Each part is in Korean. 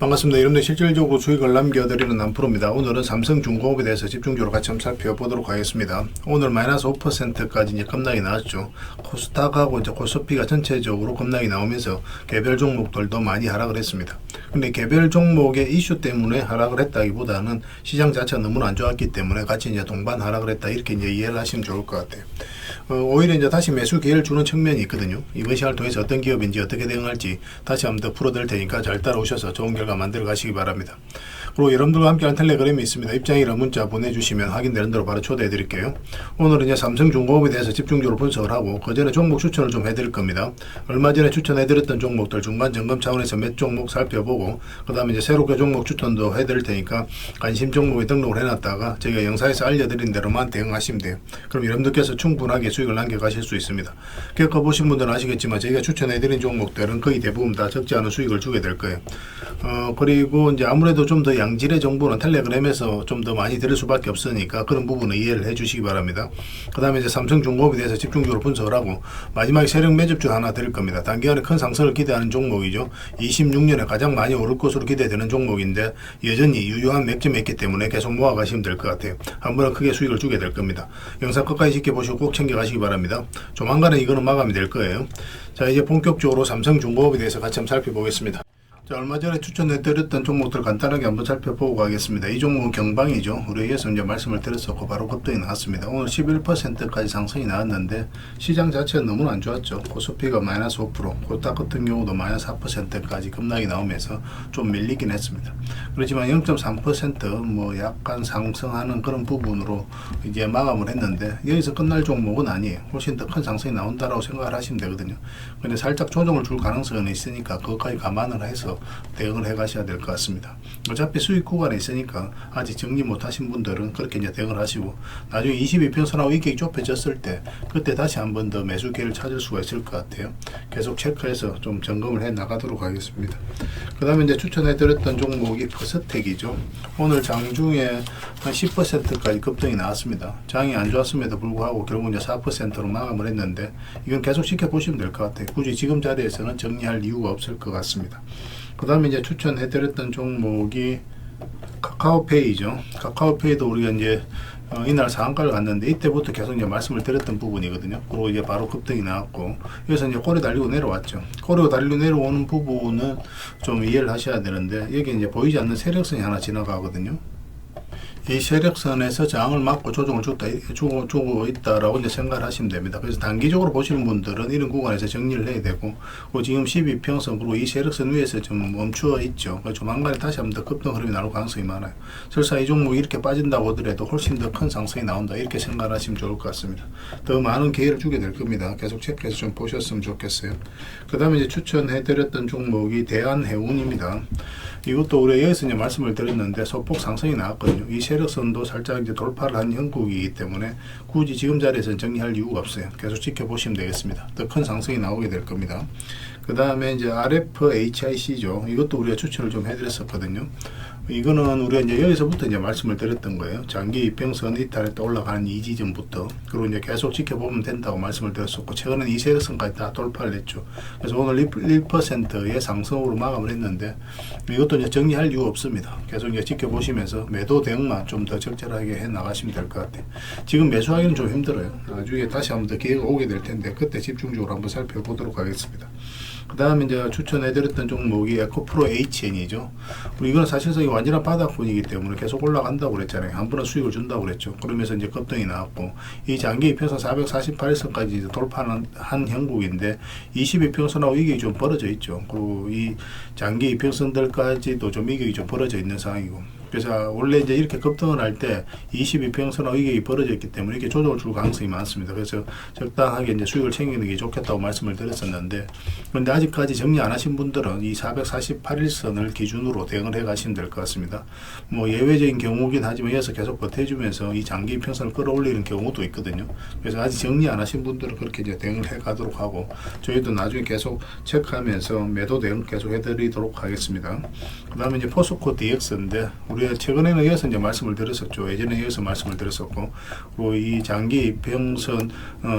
반갑습니다. 여러분들 실질적으로 수익을 남겨드리는 남프로입니다. 오늘은 삼성중공업에 대해서 집중적으로 같이 한번 살펴보도록 하겠습니다. 오늘 마이너스 5%까지 이제 급락이 나왔죠. 코스닥하고 이제 코스피가 전체적으로 급락이 나오면서 개별 종목들도 많이 하락을 했습니다. 근데 개별 종목의 이슈 때문에 하락을 했다기보다는 시장 자체가 너무나 안 좋았기 때문에 같이 이제 동반 하락을 했다, 이렇게 이제 이해를 하시면 좋을 것 같아요. 오히려 이제 다시 매수 기회를 주는 측면이 있거든요. 이번 시간을 통해서 어떤 기업인지 어떻게 대응할지 다시 한번 더 풀어드릴 테니까 잘 따라오셔서 좋은 결과 만들어 가시기 바랍니다. 그리고 여러분들과 함께하는 텔레그램이 있습니다. 입장이랑 문자 보내주시면 확인되는 대로 바로 초대해 드릴게요. 오늘은 이제 삼성중공업에 대해서 집중적으로 분석을 하고 그 전에 종목 추천을 좀 해드릴 겁니다. 얼마 전에 추천해 드렸던 종목들 중간 점검 차원에서 몇 종목 살펴보고 그 다음에 이제 새롭게 종목 추천도 해드릴 테니까 관심 종목에 등록을 해놨다가 저희가 영상에서 알려드린 대로만 대응하시면 돼요. 그럼 여러분들께서 충분하게 수익을 남겨가실 수 있습니다. 겪어보신 분들은 아시겠지만 저희가 추천해드린 종목들은 거의 대부분 다 적지 않은 수익을 주게 될 거예요. 그리고 이제 아무래도 좀 더 양질의 정보는 텔레그램에서 좀 더 많이 들을 수밖에 없으니까 그런 부분은 이해를 해주시기 바랍니다. 그 다음에 이제 삼성중공업에 대해서 집중적으로 분석을 하고 마지막에 세력 매집주 하나 드릴 겁니다. 단기간에 큰 상승을 기대하는 종목이죠. 26년에 가장 많이 오를 것으로 기대되는 종목인데 여전히 유효한 맥점이 있기 때문에 계속 모아가시면 될 것 같아요. 한 번은 크게 수익을 주게 될 겁니다. 영상 끝까지 지켜보시고 꼭 챙겨가시기 바랍니다. 조만간에 이거는 마감이 될 거예요. 자, 이제 본격적으로 삼성중공업에 대해서 같이 한번 살펴보겠습니다. 자, 얼마 전에 추천해드렸던 종목들 간단하게 한번 살펴보고 가겠습니다. 이 종목은 경방이죠. 우리에서 이제 말씀을 드렸었고 바로 급등이 나왔습니다. 오늘 11%까지 상승이 나왔는데 시장 자체가 너무나 안 좋았죠. 코스피가 마이너스 5%, 코스닥 같은 경우도 마이너스 4%까지 급락이 나오면서 좀 밀리긴 했습니다. 그렇지만 0.3% 약간 상승하는 그런 부분으로 이제 마감을 했는데 여기서 끝날 종목은 아니에요. 훨씬 더 큰 상승이 나온다라고 생각을 하시면 되거든요. 근데 살짝 조정을 줄 가능성은 있으니까 그것까지 감안을 해서 대응을 해 가셔야 될 것 같습니다. 어차피 수익 구간에 있으니까 아직 정리 못 하신 분들은 그렇게 이제 대응을 하시고 나중에 22평선하고 이격이 좁혀졌을 때 그때 다시 한 번 더 매수 기회를 찾을 수가 있을 것 같아요. 계속 체크해서 좀 점검을 해 나가도록 하겠습니다. 그 다음에 이제 추천해 드렸던 종목이 퍼스텍이죠. 오늘 장중에 한 10%까지 급등이 나왔습니다. 장이 안 좋았음에도 불구하고 결국 이제 4%로 마감을 했는데 이건 계속 지켜보시면 될 것 같아요. 굳이 지금 자리에서는 정리할 이유가 없을 것 같습니다. 그 다음에 이제 추천해드렸던 종목이 카카오페이죠. 카카오페이도 우리가 이제 이날 상한가를 갔는데 이때부터 계속 이제 말씀을 드렸던 부분이거든요. 그리고 이제 바로 급등이 나왔고 여기서 이제 꼬리 달리고 내려왔죠. 꼬리가 달리고 내려오는 부분은 좀 이해를 하셔야 되는데 여기 이제 보이지 않는 세력선이 하나 지나가거든요. 이 세력선에서 저항을 막고 조정을 주고 있다라고 이제 생각을 하시면 됩니다. 그래서 단기적으로 보시는 분들은 이런 구간에서 정리를 해야 되고, 지금 12평선 그리고 이 세력선 위에서 좀 멈추어 있죠. 조만간에 다시 한번 더 급등 흐름이 나올 가능성이 많아요. 설사 이 종목이 이렇게 빠진다고 하더라도 훨씬 더 큰 상승이 나온다, 이렇게 생각을 하시면 좋을 것 같습니다. 더 많은 기회를 주게 될 겁니다. 계속 체크해서 좀 보셨으면 좋겠어요. 그 다음에 이제 추천해드렸던 종목이 대한해운입니다. 이것도 우리가 여기서 이제 말씀을 드렸는데 소폭 상승이 나왔거든요. 이 세력선도 살짝 이제 돌파를 한 형국이기 때문에 굳이 지금 자리에서 정리할 이유가 없어요. 계속 지켜보시면 되겠습니다. 더 큰 상승이 나오게 될 겁니다. 그 다음에 이제 RFHIC죠. 이것도 우리가 추천을 좀 해드렸었거든요. 이거는 우리가 이제 여기서부터 이제 말씀을 드렸던 거예요. 장기 이평선 이탈에 또 올라가는 이 지점부터. 그리고 이제 계속 지켜보면 된다고 말씀을 드렸었고, 최근에 이 세력선까지 다 돌파를 했죠. 그래서 오늘 1%의 상승으로 마감을 했는데, 이것도 이제 정리할 이유 없습니다. 계속 이제 지켜보시면서 매도 대응만 좀 더 적절하게 해 나가시면 될 것 같아요. 지금 매수하기는 좀 힘들어요. 나중에 다시 한번 더 기회가 오게 될 텐데, 그때 집중적으로 한번 살펴보도록 하겠습니다. 그 다음에 이제 추천해드렸던 종목이 에코프로 HN이죠. 이거는 사실상 완전한 바닥권이기 때문에 계속 올라간다고 그랬잖아요. 한 번은 수익을 준다고 그랬죠. 그러면서 이제 급등이 나왔고, 이 장기 이평선 448선까지 돌파한 한 형국인데 22평선하고 이격이 좀 벌어져 있죠. 그리고 이 장기 이평선들까지도 좀 이격이 좀 벌어져 있는 상황이고, 그래서 원래 이제 이렇게 급등을 할 때 22평선하고 이격이 벌어져 있기 때문에 이렇게 조정을 줄 가능성이 많습니다. 그래서 적당하게 이제 수익을 챙기는 게 좋겠다고 말씀을 드렸었는데, 그런데 아직까지 정리 안 하신 분들은 이 448일선을 기준으로 대응을 해 가시면 될 것 같습니다. 예외적인 경우긴 하지만 여기서 계속 버텨주면서 이 장기 이평선을 끌어올리는 경우도 있거든요. 그래서 아직 정리 안 하신 분들은 그렇게 이제 대응을 해 가도록 하고, 저희도 나중에 계속 체크하면서 매도 대응 계속 해드리도록 하겠습니다. 그 다음에 이제 포스코 DX인데, 우리 우리가 최근에는 이어서 이제 말씀을 드렸었죠. 예전에 이어서 말씀을 드렸었고, 그리고 이 장기 이평선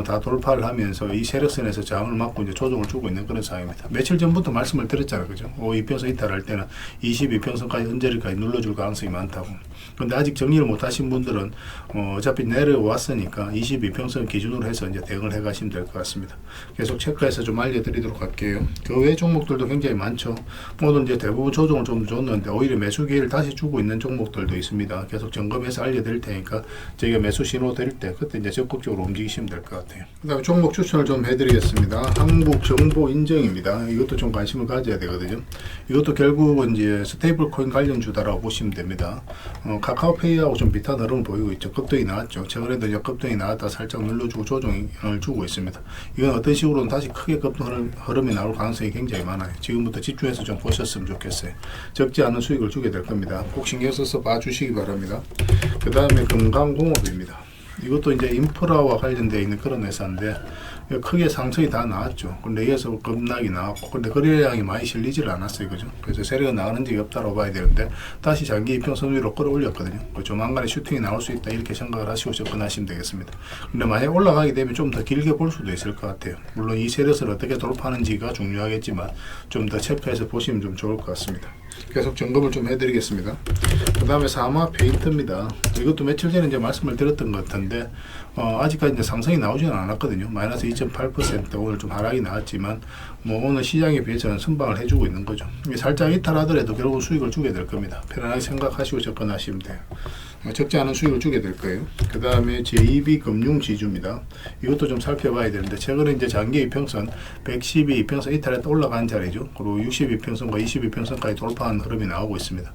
다 돌파를 하면서 이 세력선에서 저항을 막고 이제 조정을 주고 있는 그런 상황입니다. 며칠 전부터 말씀을 드렸잖아요, 그죠? 이평선 이탈할 때는 22평선까지 언저리까지 눌러줄 가능성이 많다고. 근데 아직 정리를 못 하신 분들은 어차피 내려왔으니까 22평선 기준으로 해서 이제 대응을 해 가시면 될 것 같습니다. 계속 체크해서 좀 알려드리도록 할게요. 그 외 종목들도 굉장히 많죠. 오늘 이제 대부분 조정을 좀 줬는데 오히려 매수 기회를 다시 주고 있는 종목들도 있습니다. 계속 점검해서 알려드릴 테니까 저희가 매수 신호 드릴 때 그때 이제 적극적으로 움직이시면 될 것 같아요. 그다음에 종목 추천을 좀 해드리겠습니다. 한국정보인증입니다. 이것도 좀 관심을 가져야 되거든요. 이것도 결국은 이제 스테이블 코인 관련주다라고 보시면 됩니다. 카카오페이하고 좀 비슷한 흐름을 보이고 있죠. 급등이 나왔죠. 최근에도 이제 급등이 나왔다 살짝 눌러주고 조정을 주고 있습니다. 이건 어떤 식으로는 다시 크게 급등 흐름이 나올 가능성이 굉장히 많아요. 지금부터 집중해서 좀 보셨으면 좋겠어요. 적지 않은 수익을 주게 될 겁니다. 꼭 신경 써서 봐주시기 바랍니다. 그 다음에 건강공업입니다. 이것도 이제 인프라와 관련되어 있는 그런 회사인데 크게 상승이 다 나왔죠. 근데 여기서 급락이 나왔고, 근데 거래량이 많이 실리지를 않았어요, 그죠? 그래서 세력은 나가는 적이 없다고 봐야 되는데 다시 장기 이평선 위로 끌어올렸거든요. 조만간에 슈팅이 나올 수 있다 이렇게 생각을 하시고 접근하시면 되겠습니다. 근데 만약 올라가게 되면 좀 더 길게 볼 수도 있을 것 같아요. 물론 이 세력을 어떻게 돌파하는지가 중요하겠지만 좀 더 체크해서 보시면 좀 좋을 것 같습니다. 계속 점검을 좀 해드리겠습니다. 그 다음에 사마 페인트입니다. 이것도 며칠 전에 이제 말씀을 드렸던 것 같은데 아직까지 이제 상승이 나오지는 않았거든요. 마이너스 2.8% 오늘 좀 하락이 나왔지만 오늘 시장에 비해서는 선방을 해주고 있는 거죠. 살짝 이탈하더라도 결국 수익을 주게 될 겁니다. 편안하게 생각하시고 접근하시면 돼요. 적지 않은 수익을 주게 될 거예요. 그 다음에 제2비 금융지주입니다. 이것도 좀 살펴봐야 되는데 최근에 이제 장기 이평선 112 이평선 이탈했다 올라간 자리죠. 그리고 62평선과 22평선까지 돌파한 흐름이 나오고 있습니다.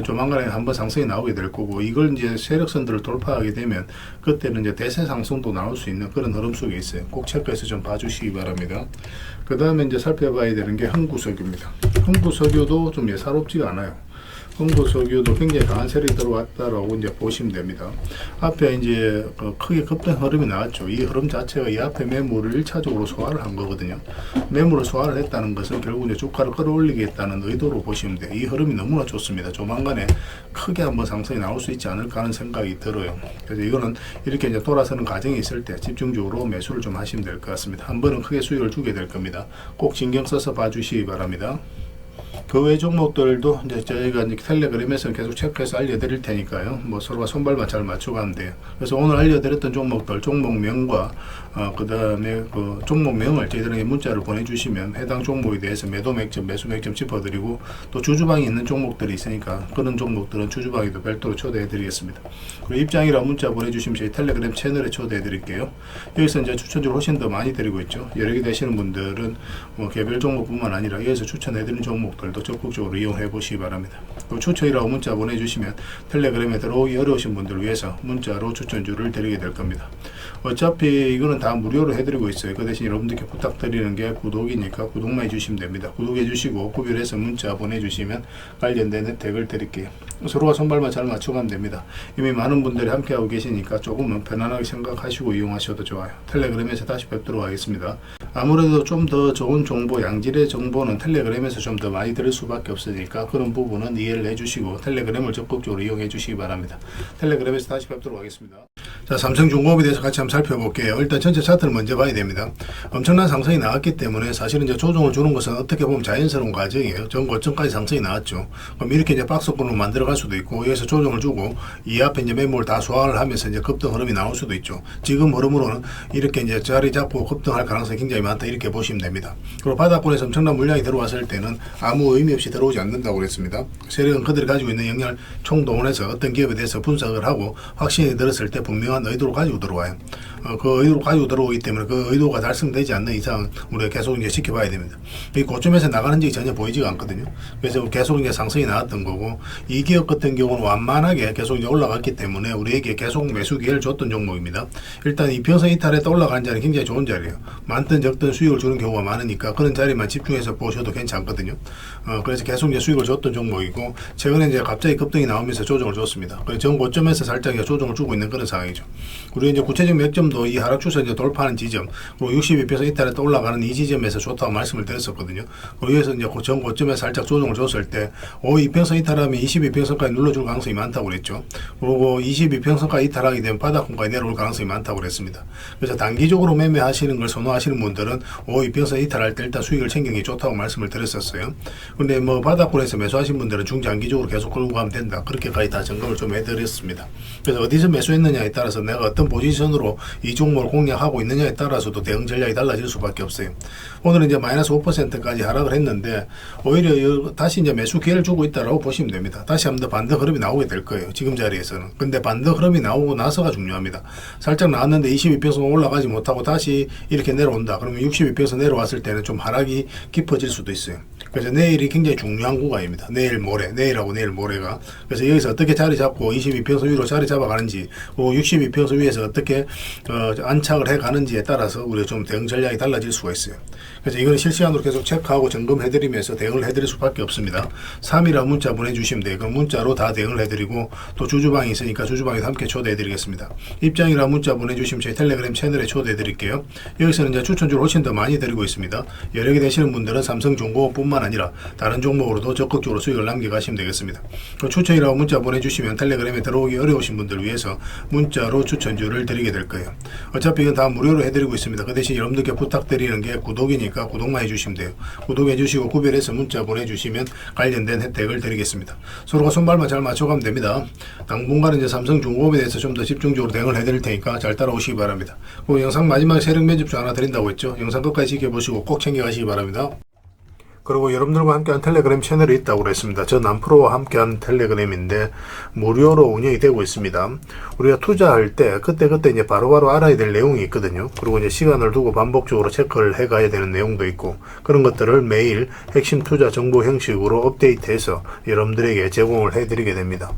조만간에 한번 상승이 나오게 될 거고, 이걸 이제 세력선들을 돌파하게 되면 그때는 이제 대세 상승도 나올 수 있는 그런 흐름 속에 있어요. 꼭 체크해서 좀 봐주시기 바랍니다. 그 다음에 이제 살펴봐야 되는 게 흥구석유입니다. 흥구석유도 좀 예사롭지가 않아요. 흥구석유도 굉장히 강한 세력이 들어왔다라고 이제 보시면 됩니다. 앞에 이제 크게 급등 흐름이 나왔죠. 이 흐름 자체가 이 앞에 매물을 1차적으로 소화를 한 거거든요. 매물을 소화를 했다는 것은 결국 이제 주가를 끌어올리겠다는 의도로 보시면 돼요. 이 흐름이 너무나 좋습니다. 조만간에 크게 한번 상승이 나올 수 있지 않을까 하는 생각이 들어요. 그래서 이거는 이렇게 이제 돌아서는 과정이 있을 때 집중적으로 매수를 좀 하시면 될 것 같습니다. 한 번은 크게 수익을 주게 될 겁니다. 꼭 신경 써서 봐주시기 바랍니다. 그 외 종목들도 이제 저희가 이제 텔레그램에서 계속 체크해서 알려드릴 테니까요. 서로가 손발만 잘 맞춰가면 돼요. 그래서 오늘 알려드렸던 종목들, 종목명과 그 다음에 그 종목명을 저희들에게 문자를 보내주시면 해당 종목에 대해서 매도 맥점, 매수 맥점 짚어드리고, 또 주주방에 있는 종목들이 있으니까 그런 종목들은 주주방에도 별도로 초대해드리겠습니다. 그리고 입장이라 문자 보내주시면 저희 텔레그램 채널에 초대해드릴게요. 여기서 이제 추천주를 훨씬 더 많이 드리고 있죠. 여러 개 되시는 분들은 개별 종목뿐만 아니라 여기서 추천해드리는 종목들도 적극적으로 이용해 보시기 바랍니다. 또 추천이라고 문자 보내주시면 텔레그램에 들어오기 어려우신 분들을 위해서 문자로 추천주를 드리게 될 겁니다. 어차피 이거는 다 무료로 해드리고 있어요. 그 대신 여러분들께 부탁드리는 게 구독이니까 구독만 해주시면 됩니다. 구독해 주시고 구별해서 문자 보내주시면 관련된 혜택을 드릴게요. 서로가 손발만 잘 맞춰가면 됩니다. 이미 많은 분들이 함께하고 계시니까 조금은 편안하게 생각하시고 이용하셔도 좋아요. 텔레그램에서 다시 뵙도록 하겠습니다. 아무래도 좀 더 좋은 정보, 양질의 정보는 텔레그램에서 좀 더 많이 들을 수밖에 없으니까 그런 부분은 이해를 해주시고 텔레그램을 적극적으로 이용해 주시기 바랍니다. 텔레그램에서 다시 뵙도록 하겠습니다. 자, 삼성중공업에 대해서 같이 한번 살펴볼게요. 일단 전체 차트를 먼저 봐야 됩니다. 엄청난 상승이 나왔기 때문에 사실은 이제 조정을 주는 것은 어떻게 보면 자연스러운 과정이에요. 전 고점까지 상승이 나왔죠. 그럼 이렇게 이제 박스권으로 만들어갈 수도 있고, 여기서 조정을 주고 이 앞에 이제 매물을 다 소화를 하면서 이제 급등 흐름이 나올 수도 있죠. 지금 흐름으로는 이렇게 이제 자리 잡고 급등할 가능성이 굉장히 많다 이렇게 보시면 됩니다. 그리고 바닥권에서 엄청난 물량이 들어왔을 때는 아무 의미 없이 들어오지 않는다고 그랬습니다. 세력은 그들이 가지고 있는 영향을 총동원해서 어떤 기업에 대해서 분석을 하고 확신이 들었을 때 분명한 의도를 가지고 들어와요. 그 의도를 가지고 들어오기 때문에 그 의도가 달성되지 않는 이상 우리가 계속 이제 지켜봐야 됩니다. 이 고점에서 나가는 적이 전혀 보이지가 않거든요. 그래서 계속 이제 상승이 나왔던 거고, 이 기업 같은 경우는 완만하게 계속 이제 올라갔기 때문에 우리에게 계속 매수 기회를 줬던 종목입니다. 일단 이 평선 이탈에다 올라간 자리는 굉장히 좋은 자리예요. 많든 적든 수익을 주는 경우가 많으니까 그런 자리만 집중해서 보셔도 괜찮거든요. 그래서 계속 이제 수익을 줬던 종목이고, 최근에 이제 갑자기 급등이 나오면서 조정을 줬습니다. 그래서 전 고점에서 살짝 조정을 주고 있는 그런 상황이죠. 우리 이제 구체적 맥점도 이 하락 추세 이제 돌파하는 지점, 그리고 62평선 이탈했다 올라가는 이 지점에서 좋다고 말씀을 드렸었거든요. 그래서 이제 전 고점에 살짝 조정을 줬을 때 52평선 이탈하면 22평선까지 눌러줄 가능성이 많다고 그랬죠. 그리고 22평선까지 이탈하게 되면 바닥권까지 내려올 가능성이 많다고 그랬습니다. 그래서 단기적으로 매매하시는 걸 선호하시는 분들은 52평선 이탈할 때 일단 수익을 챙기는 게 좋다고 말씀을 드렸었어요. 근데 뭐 바닥권에서 매수하신 분들은 중장기적으로 계속 끌고 가면 된다. 그렇게까지 다 점검을 좀 해드렸습니다. 그래서 어디서 매수했느냐에 따라서 내가 어떤 포지션으로 이 종목을 공략하고 있느냐에 따라서도 대응 전략이 달라질 수밖에 없어요. 오늘은 이제 마이너스 5%까지 하락을 했는데 오히려 다시 이제 매수 기회를 주고 있다라고 보시면 됩니다. 다시 한번 더 반등 흐름이 나오게 될 거예요. 지금 자리에서는. 근데 반등 흐름이 나오고 나서가 중요합니다. 살짝 나왔는데 22평선 올라가지 못하고 다시 이렇게 내려온다. 그러면 62평선 내려왔을 때는 좀 하락이 깊어질 수도 있어요. 그래서 내일이 굉장히 중요한 구간입니다. 내일 모레, 내일하고 내일 모레가. 그래서 여기서 어떻게 자리 잡고 22평선 위로 자리 잡아가는지, 그리고 62평선 위에서 어떻게 안착을 해가는지에 따라서 우리가 좀 대응 전략이 달라질 수가 있어요. 그래서 이거는 실시간으로 계속 체크하고 점검해드리면서 대응을 해드릴 수밖에 없습니다. 3이라 문자 보내주시면 돼요. 그럼 문자로 다 대응을 해드리고 또 주주방이 있으니까 주주방에도 함께 초대해드리겠습니다. 입장이라 문자 보내주시면 저희 텔레그램 채널에 초대해드릴게요. 여기서는 이제 추천주를 훨씬 더 많이 드리고 있습니다. 여력이 되시는 분들은 삼성중공업뿐만 아니라 다른 종목으로도 적극적으로 수익을 남겨가시면 되겠습니다. 추천이라고 문자 보내주시면 텔레그램에 들어오기 어려우신 분들 위해서 문자로 추천주를 드리게 될 거예요. 어차피 이건 다 무료로 해드리고 있습니다. 그 대신 여러분들께 부탁드리는 게 구독이니까 구독만 해주시면 돼요. 구독해주시고 구별해서 문자 보내주시면 관련된 혜택을 드리겠습니다. 서로가 손발만 잘 맞춰가면 됩니다. 당분간은 이제 삼성중공업에 대해서 좀 더 집중적으로 대응을 해드릴 테니까 잘 따라오시기 바랍니다. 그리고 영상 마지막에 세력 매집주 하나 드린다고 했죠. 영상 끝까지 지켜보시고 꼭 챙겨가시기 바랍니다. 그리고 여러분들과 함께한 텔레그램 채널이 있다고 그랬습니다. 저 남프로와 함께한 텔레그램인데 무료로 운영이 되고 있습니다. 우리가 투자할 때 그때 이제 바로바로 알아야 될 내용이 있거든요. 그리고 이제 시간을 두고 반복적으로 체크를 해가야 되는 내용도 있고 그런 것들을 매일 핵심 투자 정보 형식으로 업데이트해서 여러분들에게 제공을 해드리게 됩니다.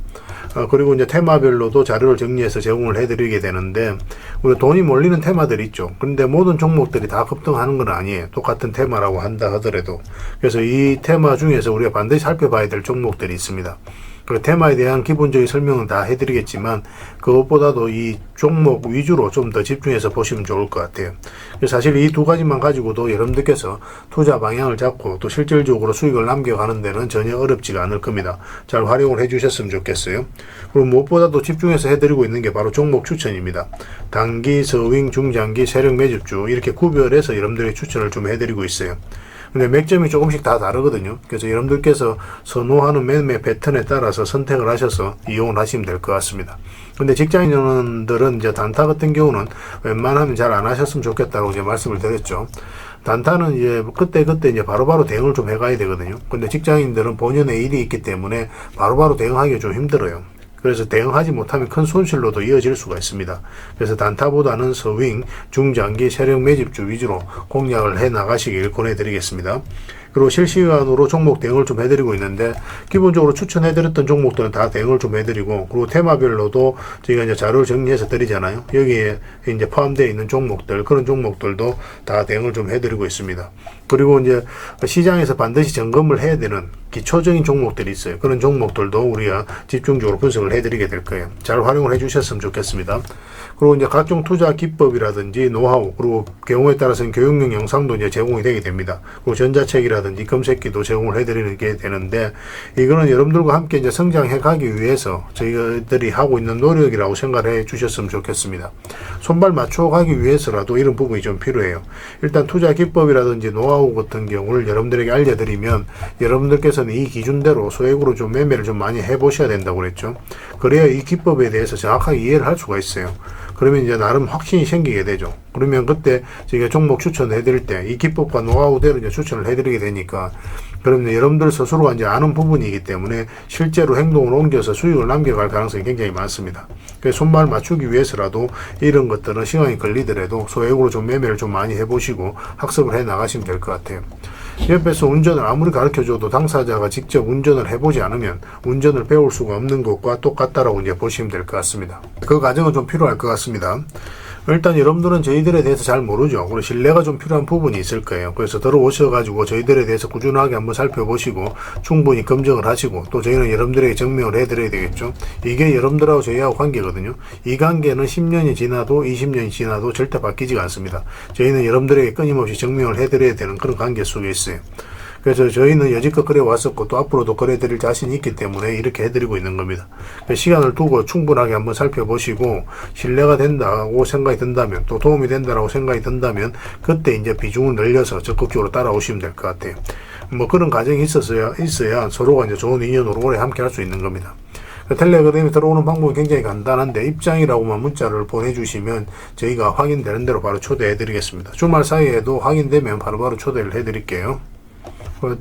그리고 이제 테마별로도 자료를 정리해서 제공을 해드리게 되는데 우리 돈이 몰리는 테마들이 있죠. 그런데 모든 종목들이 다 급등하는 건 아니에요. 똑같은 테마라고 한다 하더라도. 그래서 이 테마 중에서 우리가 반드시 살펴봐야 될 종목들이 있습니다. 그 테마에 대한 기본적인 설명은 다 해드리겠지만 그것보다도 이 종목 위주로 좀 더 집중해서 보시면 좋을 것 같아요. 사실 이 두 가지만 가지고도 여러분들께서 투자 방향을 잡고 또 실질적으로 수익을 남겨가는 데는 전혀 어렵지가 않을 겁니다. 잘 활용을 해주셨으면 좋겠어요. 그리고 무엇보다도 집중해서 해드리고 있는 게 바로 종목 추천입니다. 단기, 서윙, 중장기, 세력 매집주 이렇게 구별해서 여러분들의 추천을 좀 해드리고 있어요. 근데 맥점이 조금씩 다 다르거든요. 그래서 여러분들께서 선호하는 매매 패턴에 따라서 선택을 하셔서 이용을 하시면 될 것 같습니다. 근데 직장인들은 이제 단타 같은 경우는 웬만하면 잘 안 하셨으면 좋겠다고 이제 말씀을 드렸죠. 단타는 이제 그때 이제 바로바로 대응을 좀 해가야 되거든요. 근데 직장인들은 본연의 일이 있기 때문에 바로바로 대응하기가 좀 힘들어요. 그래서 대응하지 못하면 큰 손실로도 이어질 수가 있습니다. 그래서 단타보다는 서윙, 중장기, 세력 매집주 위주로 공략을 해 나가시길 권해드리겠습니다. 그리고 실시간으로 종목 대응을 좀 해드리고 있는데 기본적으로 추천해드렸던 종목들은 다 대응을 좀 해드리고 그리고 테마별로도 저희가 이제 자료를 정리해서 드리잖아요. 여기에 이제 포함되어 있는 종목들 그런 종목들도 다 대응을 좀 해드리고 있습니다. 그리고 이제 시장에서 반드시 점검을 해야 되는 기초적인 종목들이 있어요. 그런 종목들도 우리가 집중적으로 분석을 해드리게 될 거예요. 잘 활용을 해주셨으면 좋겠습니다. 그리고 이제 각종 투자 기법이라든지 노하우 그리고 경우에 따라서는 교육용 영상도 이제 제공이 되게 됩니다. 그리고 전자책이라든지 검색기도 제공을 해드리는 게 되는데 이거는 여러분들과 함께 이제 성장해 가기 위해서 저희들이 하고 있는 노력이라고 생각해 주셨으면 좋겠습니다. 손발 맞춰 가기 위해서라도 이런 부분이 좀 필요해요. 일단 투자 기법이라든지 노하우 같은 경우를 여러분들에게 알려드리면 여러분들께서는 이 기준대로 소액으로 좀 매매를 좀 많이 해보셔야 된다고 그랬죠. 그래야 이 기법에 대해서 정확하게 이해를 할 수가 있어요. 그러면 이제 나름 확신이 생기게 되죠. 그러면 그때 저희가 종목 추천을 해드릴 때 이 기법과 노하우대로 이제 추천을 해드리게 되니까 그러면 여러분들 스스로가 이제 아는 부분이기 때문에 실제로 행동을 옮겨서 수익을 남겨갈 가능성이 굉장히 많습니다. 그래서 손발 맞추기 위해서라도 이런 것들은 시간이 걸리더라도 소액으로 좀 매매를 좀 많이 해보시고 학습을 해 나가시면 될 것 같아요. 옆에서 운전을 아무리 가르쳐줘도 당사자가 직접 운전을 해보지 않으면 운전을 배울 수가 없는 것과 똑같다라고 이제 보시면 될 것 같습니다. 그 과정은 좀 필요할 것 같습니다. 일단 여러분들은 저희들에 대해서 잘 모르죠. 그리고 신뢰가 좀 필요한 부분이 있을 거예요. 그래서 들어오셔가지고 저희들에 대해서 꾸준하게 한번 살펴보시고 충분히 검증을 하시고 또 저희는 여러분들에게 증명을 해드려야 되겠죠. 이게 여러분들하고 저희하고 관계거든요. 이 관계는 10년이 지나도 20년이 지나도 절대 바뀌지가 않습니다. 저희는 여러분들에게 끊임없이 증명을 해드려야 되는 그런 관계 속에 있어요. 그래서 저희는 여지껏 그래 왔었고 또 앞으로도 그래 드릴 자신이 있기 때문에 이렇게 해드리고 있는 겁니다. 시간을 두고 충분하게 한번 살펴보시고 신뢰가 된다고 생각이 든다면 또 도움이 된다고 생각이 든다면 그때 이제 비중을 늘려서 적극적으로 따라오시면 될 것 같아요. 뭐 그런 과정이 있어야 서로가 이제 좋은 인연으로 오래 함께 할 수 있는 겁니다. 텔레그램에 들어오는 방법이 굉장히 간단한데 입장이라고만 문자를 보내주시면 저희가 확인되는 대로 바로 초대해 드리겠습니다. 주말 사이에도 확인되면 바로바로 초대를 해 드릴게요.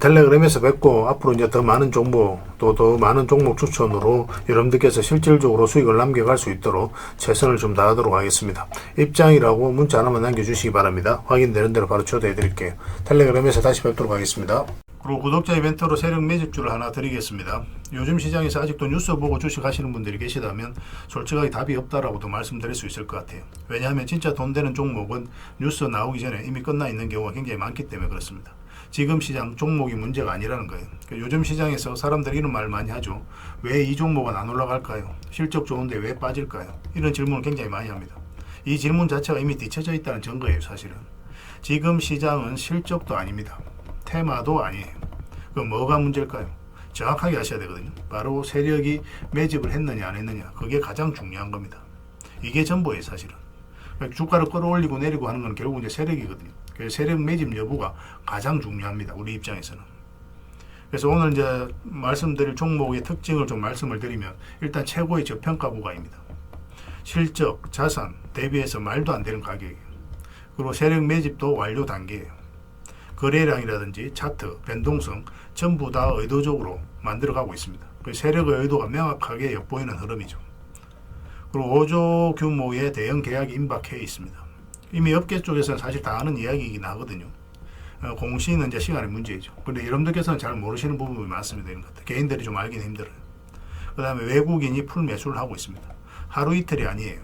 텔레그램에서 뵙고 앞으로 이제 더 많은 정보 또 더 많은 종목 추천으로 여러분들께서 실질적으로 수익을 남겨갈 수 있도록 최선을 좀 다하도록 하겠습니다. 입장이라고 문자 하나만 남겨주시기 바랍니다. 확인되는 대로 바로 초대해 드릴게요. 텔레그램에서 다시 뵙도록 하겠습니다. 그리고 구독자 이벤트로 세력 매집주를 하나 드리겠습니다. 요즘 시장에서 아직도 뉴스 보고 주식 하시는 분들이 계시다면 솔직하게 답이 없다라고도 말씀드릴 수 있을 것 같아요. 왜냐하면 진짜 돈 되는 종목은 뉴스 나오기 전에 이미 끝나 있는 경우가 굉장히 많기 때문에 그렇습니다. 지금 시장 종목이 문제가 아니라는 거예요. 요즘 시장에서 사람들이 이런 말을 많이 하죠. 왜 이 종목은 안 올라갈까요? 실적 좋은데 왜 빠질까요? 이런 질문을 굉장히 많이 합니다. 이 질문 자체가 이미 뒤쳐져 있다는 증거예요. 사실은 지금 시장은 실적도 아닙니다. 테마도 아니에요. 그럼 뭐가 문제일까요? 정확하게 아셔야 되거든요. 바로 세력이 매집을 했느냐 안 했느냐, 그게 가장 중요한 겁니다. 이게 전부예요. 사실은 주가를 끌어올리고 내리고 하는 건 결국 이제 세력이거든요. 그래서 세력 매집 여부가 가장 중요합니다. 우리 입장에서는. 그래서 오늘 이제 말씀드릴 종목의 특징을 좀 말씀을 드리면 일단 최고의 저평가 구간입니다. 실적, 자산 대비해서 말도 안 되는 가격이에요. 그리고 세력 매집도 완료 단계예요. 거래량이라든지 차트, 변동성 전부 다 의도적으로 만들어가고 있습니다. 세력의 의도가 명확하게 엿보이는 흐름이죠. 그리고 5조 규모의 대형 계약이 임박해 있습니다. 이미 업계 쪽에서는 사실 다 아는 이야기이긴 하거든요. 공시는 이제 시간의 문제이죠. 그런데 여러분들께서는 잘 모르시는 부분이 많습니다. 이런 것들. 개인들이 좀 알긴 힘들어요. 그 다음에 외국인이 풀 매수를 하고 있습니다. 하루 이틀이 아니에요.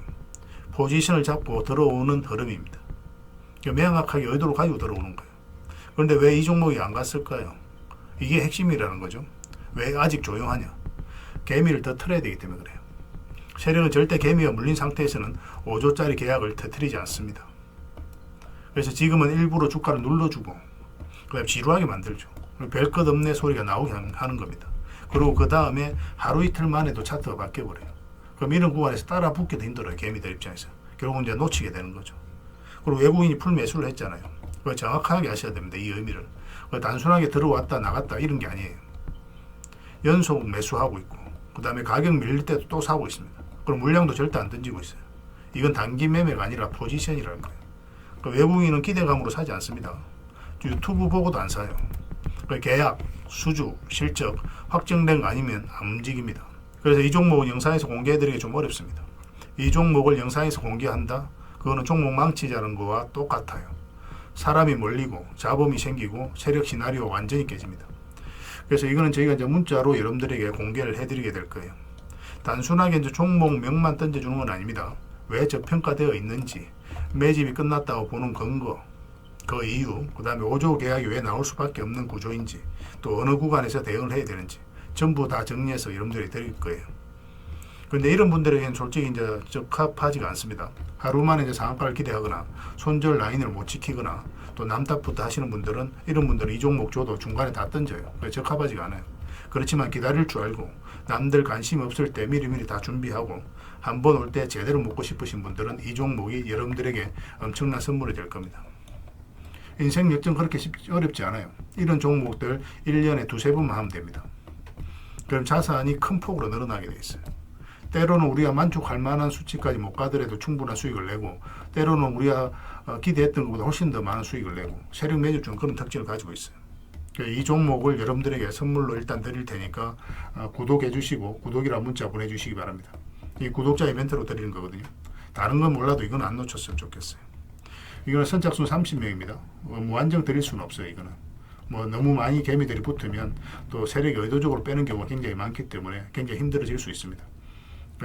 포지션을 잡고 들어오는 흐름입니다. 명확하게 의도를 가지고 들어오는 거예요. 그런데 왜 이 종목이 안 갔을까요? 이게 핵심이라는 거죠. 왜 아직 조용하냐? 개미를 더 틀어야 되기 때문에 그래요. 세력은 절대 개미가 물린 상태에서는 5조짜리 계약을 터뜨리지 않습니다. 그래서 지금은 일부러 주가를 눌러주고 그다음에 지루하게 만들죠. 별 것 없네 소리가 나오게 하는 겁니다. 그리고 그 다음에 하루 이틀 만에도 차트가 바뀌어버려요. 그럼 이런 구간에서 따라 붙기도 힘들어요. 개미들 입장에서. 결국은 이제 놓치게 되는 거죠. 그리고 외국인이 풀 매수를 했잖아요. 그걸 정확하게 아셔야 됩니다. 이 의미를. 단순하게 들어왔다 나갔다 이런 게 아니에요. 연속 매수하고 있고 그 다음에 가격 밀릴 때도 또 사고 있습니다. 그럼 물량도 절대 안 던지고 있어요. 이건 단기 매매가 아니라 포지션이라는 거예요. 외국인은 기대감으로 사지 않습니다. 유튜브 보고도 안 사요. 계약, 수주, 실적 확정된 거 아니면 안 움직입니다. 그래서 이 종목은 영상에서 공개해드리기 좀 어렵습니다. 이 종목을 영상에서 공개한다? 그거는 종목 망치자는 거와 똑같아요. 사람이 몰리고 잡음이 생기고 세력 시나리오가 완전히 깨집니다. 그래서 이거는 저희가 이제 문자로 여러분들에게 공개를 해드리게 될 거예요. 단순하게 이제 종목명만 던져주는 건 아닙니다. 왜 저평가되어 있는지, 매집이 끝났다고 보는 근거, 그 이유, 그 다음에 5조 계약이 왜 나올 수밖에 없는 구조인지, 또 어느 구간에서 대응을 해야 되는지 전부 다 정리해서 여러분들이 드릴 거예요. 그런데 이런 분들에게는 솔직히 이제 적합하지가 않습니다. 하루 만에 이제 상한가를 기대하거나 손절 라인을 못 지키거나 또 남탓부터 하시는 분들은 이런 분들은 이 종목 줘도 중간에 다 던져요. 적합하지가 않아요. 그렇지만 기다릴 줄 알고 남들 관심 없을 때 미리미리 다 준비하고 한 번 올 때 제대로 먹고 싶으신 분들은 이 종목이 여러분들에게 엄청난 선물이 될 겁니다. 인생 역전 그렇게 어렵지 않아요. 이런 종목들 1년에 두세 번만 하면 됩니다. 그럼 자산이 큰 폭으로 늘어나게 돼 있어요. 때로는 우리가 만족할 만한 수치까지 못 가더라도 충분한 수익을 내고 때로는 우리가 기대했던 것보다 훨씬 더 많은 수익을 내고 세력 매집주는 그런 특징을 가지고 있어요. 이 종목을 여러분들에게 선물로 일단 드릴 테니까 구독해 주시고 구독이라 문자 보내주시기 바랍니다. 이 구독자 이벤트로 드리는 거거든요. 다른 건 몰라도 이건 안 놓쳤으면 좋겠어요. 이거는 선착순 30명입니다. 무한정 드릴 수는 없어요. 이거는 너무 많이 개미들이 붙으면 또 세력이 의도적으로 빼는 경우가 굉장히 많기 때문에 굉장히 힘들어질 수 있습니다.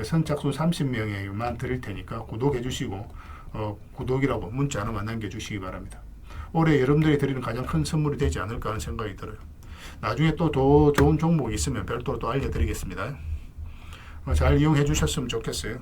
선착순 30명에만 드릴 테니까 구독해 주시고 구독이라고 문자 하나만 남겨주시기 바랍니다. 올해 여러분들이 드리는 가장 큰 선물이 되지 않을까 하는 생각이 들어요. 나중에 또 더 좋은 종목이 있으면 별도로 또 알려드리겠습니다. 잘 이용해 주셨으면 좋겠어요.